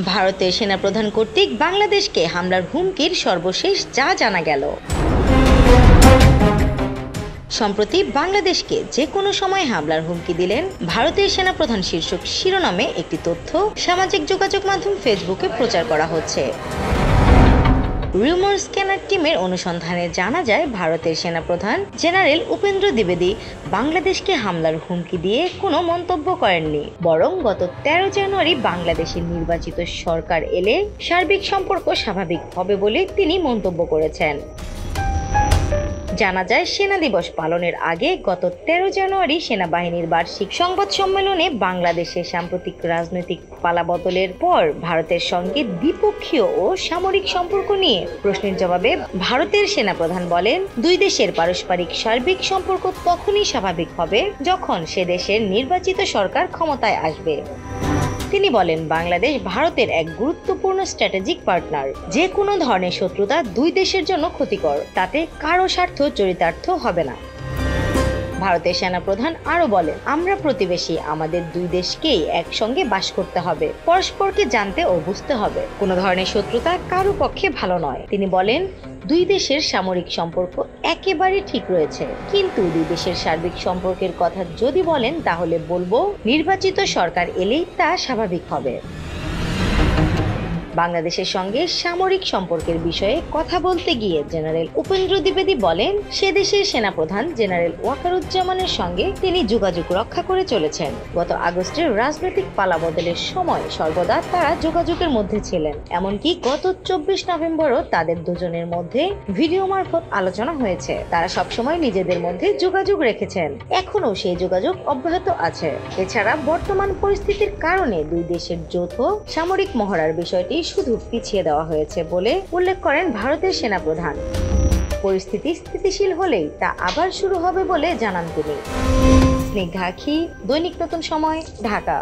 ভারতের সেনাপ্রধান কর্তৃক বাংলাদেশকে হামলার হুমকির সর্বশেষ যা জানা গেল। সম্প্রতি বাংলাদেশকে যে কোনো সময় হামলার হুমকি দিলেন ভারতের সেনাপ্রধান শীর্ষক শিরোনামে একটি তথ্য সামাজিক যোগাযোগ মাধ্যম ফেসবুকে প্রচার করা হচ্ছে। রিউমার স্ক্যানার টিমের অনুসন্ধানে জানা যায়, ভারতের সেনাপ্রধান জেনারেল উপেন্দ্র দ্বিবেদী বাংলাদেশকে হামলার হুমকি দিয়ে কোনো মন্তব্য করেননি, বরং গত 13 জানুয়ারি বাংলাদেশের নির্বাচিত সরকার এলে সার্বিক সম্পর্ক স্বাভাবিক হবে বলে তিনি মন্তব্য করেছেন। জানা যায়, সেনা দিবস পালনের আগে গত 13 জানুয়ারি সেনাবাহিনীর বার্ষিক সংবাদ সম্মেলনে বাংলাদেশের সাম্প্রতিক রাজনৈতিক পালাবদলের পর ভারতের সঙ্গে দ্বিপক্ষীয় ও সামরিক সম্পর্ক নিয়ে প্রশ্নের জবাবে ভারতের সেনাপ্রধান বলেন, দুই দেশের পারস্পরিক সার্বিক সম্পর্ক তখনই স্বাভাবিক হবে যখন সে দেশের নির্বাচিত সরকার ক্ষমতায় আসবে। তিনি বলেন, বাংলাদেশ ভারতের এক গুরুত্বপূর্ণ স্ট্র্যাটেজিক পার্টনার। যে কোনো ধরনের শত্রুতা দুই দেশের জন্য ক্ষতিকর, তাতে কারো স্বার্থ চরিতার্থ হবে না। ভারতের সেনাপ্রধান আরো বলেন, আমরা প্রতিবেশী, আমাদের দুই দেশকেই একসঙ্গে বাস করতে হবে, পরস্পরকে জানতে ও বুঝতে হবে। কোনো ধরনের শত্রুতা কারো পক্ষে ভালো নয়। তিনি বলেন, দুই দেশের সামরিক সম্পর্ক একেবারে ঠিক রয়েছে, কিন্তু দুই দেশের সার্বিক সম্পর্কের কথা যদি বলেন তাহলে বলবো, নির্বাচিত সরকার এলেই তা স্বাভাবিক হবে। বাংলাদেশের সঙ্গে সামরিক সম্পর্কের বিষয়ে কথা বলতে গিয়ে জেনারেল উপেন্দ্র দ্বিবেদী বলেন, সে দেশের সেনাপ্রধান জেনারেল ওয়াকারুজ্জামানের সঙ্গে তিনি যোগাযোগ রক্ষা করে চলেছেন। গত আগস্টের রাজনৈতিক পালাবদলের সময় সর্বদা তারা যোগাযোগের মধ্যে ছিলেন। এমনকি গত 24 নভেম্বরও তাদের দুজনের মধ্যে ভিডিও মারফত আলোচনা হয়েছে। তারা সবসময় নিজেদের মধ্যে যোগাযোগ রেখেছেন, এখনও সেই যোগাযোগ অব্যাহত আছে। এছাড়া বর্তমান পরিস্থিতির কারণে দুই দেশের যৌথ সামরিক মহড়ার বিষয়টি শুধু পিছিয়ে দেওয়া হয়েছে বলে উল্লেখ করেন ভারতের সেনাপ্রধান। পরিস্থিতি স্থিতিশীল হলেই তা আবার শুরু হবে বলে জানান তিনি। স্নিগ্ধা আখি, দৈনিক নতুন সময়, ঢাকা।